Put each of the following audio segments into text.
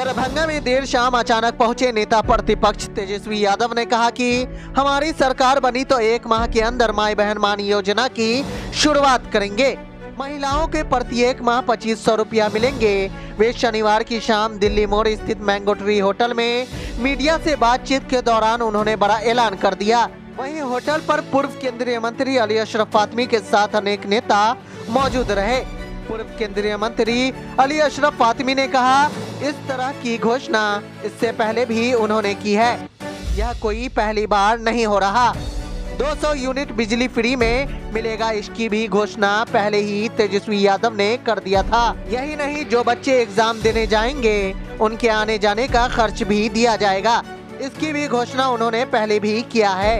दरभंगा में देर शाम अचानक पहुंचे नेता प्रतिपक्ष तेजस्वी यादव ने कहा कि हमारी सरकार बनी तो 1 माह के अंदर माई बहन मान योजना की शुरुआत करेंगे। महिलाओं के प्रत्येक माह 2500 रुपया मिलेंगे। वे शनिवार की शाम दिल्ली मोड़ स्थित मैंगो ट्री होटल में मीडिया से बातचीत के दौरान उन्होंने बड़ा ऐलान कर दिया। वहीं होटल पर पूर्व केंद्रीय मंत्री अली अशरफ फातमी के साथ अनेक नेता मौजूद रहे। पूर्व केंद्रीय मंत्री अली अशरफ फातमी ने कहा, इस तरह की घोषणा इससे पहले भी उन्होंने की है, यह कोई पहली बार नहीं हो रहा। 200 यूनिट बिजली फ्री में मिलेगा, इसकी भी घोषणा पहले ही तेजस्वी यादव ने कर दिया था। यही नहीं, जो बच्चे एग्जाम देने जाएंगे उनके आने जाने का खर्च भी दिया जाएगा, इसकी भी घोषणा उन्होंने पहले भी किया है।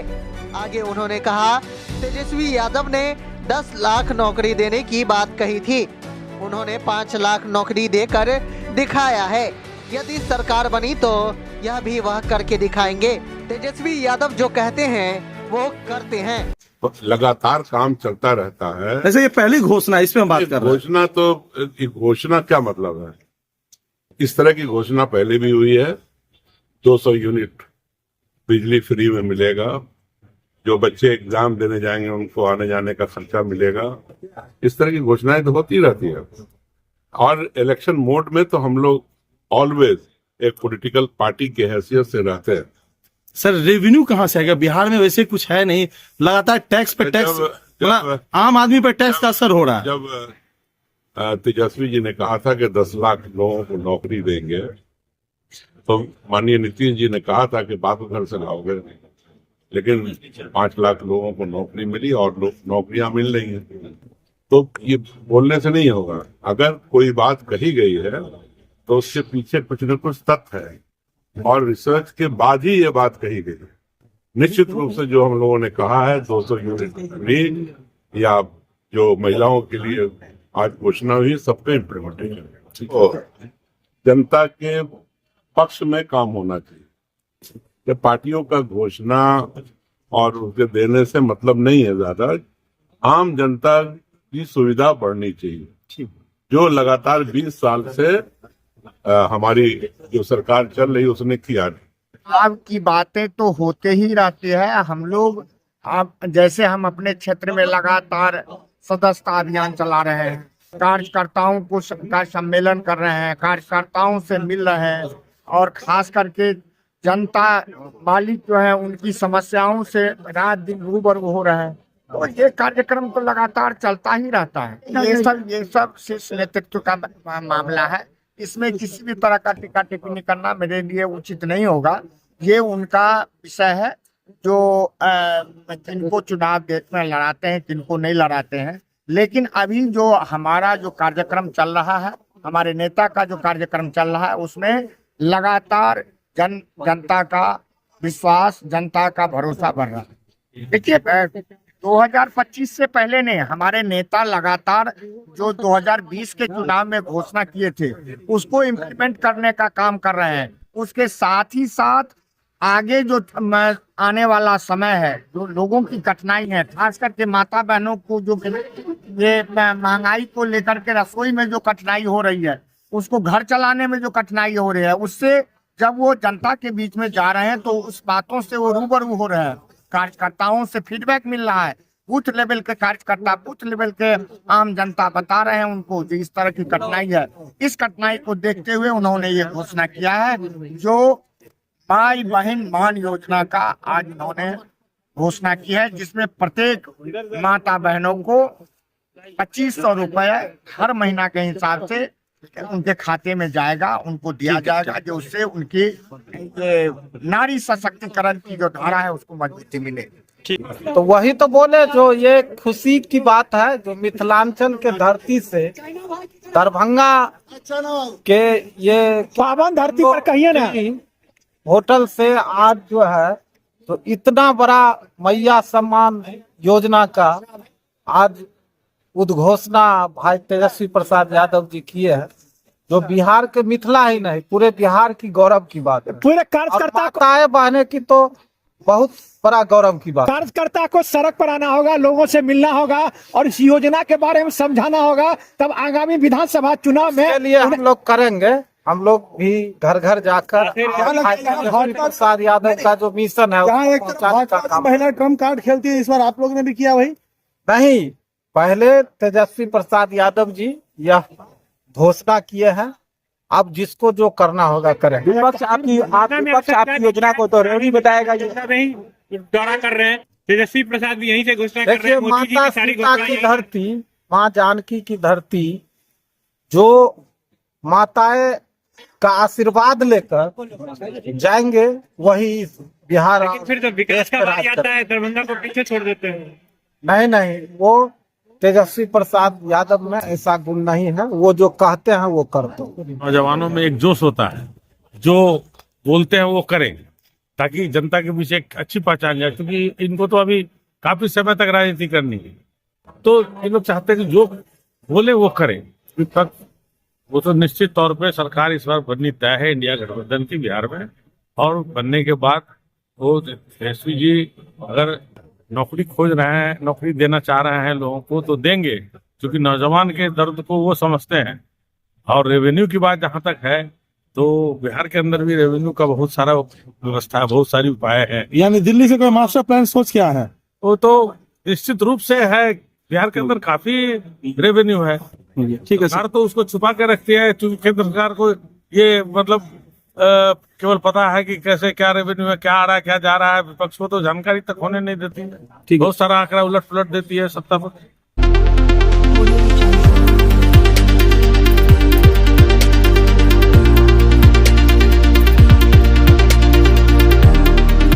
आगे उन्होंने कहा, तेजस्वी यादव ने 10 लाख नौकरी देने की बात कही थी, उन्होंने 5 लाख नौकरी देकर दिखाया है। यदि सरकार बनी तो यह भी वह करके दिखाएंगे। तेजस्वी यादव जो कहते हैं वो करते हैं। लगातार काम चलता रहता है। वैसे ये पहली घोषणा, इसमें हम बात कर रहे हैं। घोषणा तो घोषणा क्या मतलब है? इस तरह की घोषणा पहले भी हुई है। 200 यूनिट बिजली फ्री में मिलेगा, जो बच्चे एग्जाम देने जाएंगे उनको आने जाने का खर्चा मिलेगा। इस तरह की घोषणाएं तो होती रहती है। और इलेक्शन मोड में तो हम लोग ऑलवेज एक पॉलिटिकल पार्टी के हैसियत से रहते हैं। सर, रेवेन्यू कहाँ से आएगा? बिहार में वैसे कुछ है नहीं, लगातार टैक्स पे टैक्स, आम आदमी पर टैक्स का असर हो रहा है। जब तेजस्वी जी ने कहा था कि 10 लाख लोगों को नौकरी देंगे, तो माननीय नीतीश जी ने कहा था कि बाप घर से लाओगे, लेकिन 5 लाख लोगों को नौकरी मिली और नौकरियां मिल रही हैं। तो ये बोलने से नहीं होगा। अगर कोई बात कही गई है तो उसके पीछे कुछ न कुछ तथ्य है और रिसर्च के बाद ही ये बात कही गई है। निश्चित रूप से जो हम लोगों ने कहा है 200 यूनिट फ्री, या जो महिलाओं के लिए आज घोषणा हुई, सबका इम्प्लीमेंटेशन और जनता के पक्ष में काम होना चाहिए। कि पार्टियों का घोषणा और उसके देने से मतलब नहीं है। ज्यादा आम जनता की सुविधा बढ़नी चाहिए, जो लगातार 20 साल से हमारी जो सरकार चल रही उसने किया नहीं। आपकी बातें तो होते ही रहती है। हम लोग जैसे हम अपने क्षेत्र में लगातार सदस्यता अभियान चला रहे हैं, कार्यकर्ताओं को का सम्मेलन कर रहे हैं, कार्यकर्ताओं से मिल रहे हैं और खास करके जनता मालिक जो है उनकी समस्याओं से रात दिन रूबरू हो रहे हैं। तो ये कार्यक्रम तो लगातार चलता ही रहता है। ये सब शीर्ष नेतृत्व का मामला है। इसमें किसी भी तरह का टीका टिप्पणी करना मेरे लिए उचित नहीं होगा। ये उनका विषय है, जो किनको चुनाव में लड़ाते हैं, किनको नहीं लड़ाते हैं। लेकिन अभी जो हमारा जो कार्यक्रम चल रहा है, हमारे नेता का जो कार्यक्रम चल रहा है, उसमें लगातार जनता का विश्वास, जनता का भरोसा बढ़ रहा है। देखिए, 2025 से पहले ने हमारे नेता लगातार जो 2020 के चुनाव में घोषणा किए थे उसको इम्प्लीमेंट करने का काम कर रहे हैं। उसके साथ ही साथ आगे जो आने वाला समय है, जो लोगों की कठिनाई है, खास करके माता बहनों को जो ये महंगाई को लेकर के रसोई में जो कठिनाई हो रही है, उसको घर चलाने में जो कठिनाई हो रही है, उससे जब वो जनता के बीच में जा रहे हैं तो उस बातों से वो रूबरू हो रहे हैं। कार्यकर्ताओं से फीडबैक मिल रहा है। बूथ लेवल के कार्यकर्ता, बूथ लेवल के आम जनता बता रहे हैं उनको जो इस तरह की कठिनाई है। इस कठिनाई को देखते हुए उन्होंने ये घोषणा किया है, जो माई बहन मान योजना का आज उन्होंने घोषणा की है, जिसमें प्रत्येक माता बहनों को 2500 रुपए हर महीना के हिसाब से उनके खाते में जाएगा, उनको दिया जाएगा, जो उससे उनकी नारी सशक्तिकरण की जो धारा है उसको मजबूती मिलेगी। तो वही तो बोले, जो ये खुशी की बात है, जो मिथिलांचल के धरती से दरभंगा के ये पावन धरती पर कहिए ना, होटल से आज जो है तो इतना बड़ा मैया सम्मान योजना का आज उद्घोषणा भाई तेजस्वी प्रसाद यादव जी किए हैं, जो बिहार के मिथिला ही नहीं पूरे बिहार की गौरव की बात है। पूरे कार्यकर्ता बहने की तो बहुत बड़ा गौरव की बात। कार्यकर्ता को सड़क पर आना होगा, लोगों से मिलना होगा और इस योजना के बारे में समझाना होगा, तब आगामी विधानसभा चुनाव में लिए हम लोग करेंगे। हम लोग भी घर घर जाकर तेजस्वी प्रसाद यादव का जो मिशन है जहाँ उसको एक तरफ पहुंचाने का भाजपा की काम। महिला ट्रम्प कार्ड खेलती है, इस बार आप लोगों ने भी किया भाई। नहीं, पहले तेजस्वी प्रसाद यादव जी यह घोषणा किए हैं, अब जिसको जो करना होगा करें। विपक्ष आपकी योजना को तो रेडी बताएगा, योजना नहीं दौरा कर रहे हैं। तेजस्वी प्रसाद भी यहीं से घोषणा कर रहे देखिए, हैं। मोदी जी माता की सारी सीता की घोषणाएं धरती, माँ जानकी की धरती, जो माताएं का आशीर्वाद लेकर जाएंगे वही बिहार। लेकिन फिर जब विकास का बारी आता है दरभंगा को पीछे छोड़ देते हैं। नहीं, वो तेजस्वी प्रसाद यादव में ऐसा गुण नहीं है, वो जो कहते हैं वो करते हैं। नौजवानों में एक जोश होता है, जो बोलते हैं वो करें, ताकि जनता के बीच एक अच्छी पहचान जाए, क्योंकि इनको तो अभी काफी समय तक राजनीति करनी है। तो इन लोग चाहते हैं कि जो बोले वो करें। विपक्ष वो तो निश्चित तौर पे सरकार इस बार बननी तय है इंडिया गठबंधन की बिहार में, और बनने के बाद वो तेजस्वी जी अगर नौकरी खोज रहे हैं, नौकरी देना चाह रहे हैं लोगों को, तो देंगे, क्योंकि नौजवान के दर्द को वो समझते हैं। और रेवेन्यू की बात जहाँ तक है, तो बिहार के अंदर भी रेवेन्यू का बहुत सारा व्यवस्था है, बहुत सारी उपाय है। यानी दिल्ली से कोई मास्टर प्लान सोच क्या है? वो तो निश्चित रूप से है, बिहार के अंदर काफी रेवेन्यू है। ठीक है सरकार तो उसको छुपा के रखती है, क्योंकि केंद्र सरकार को ये मतलब केवल पता है कि कैसे क्या रेवेन्यू है, क्या आ रहा है, क्या जा रहा है। विपक्ष को तो जानकारी तक होने नहीं देती, बहुत सारा आंकड़ा उलट पुलट देती है सत्ता पर।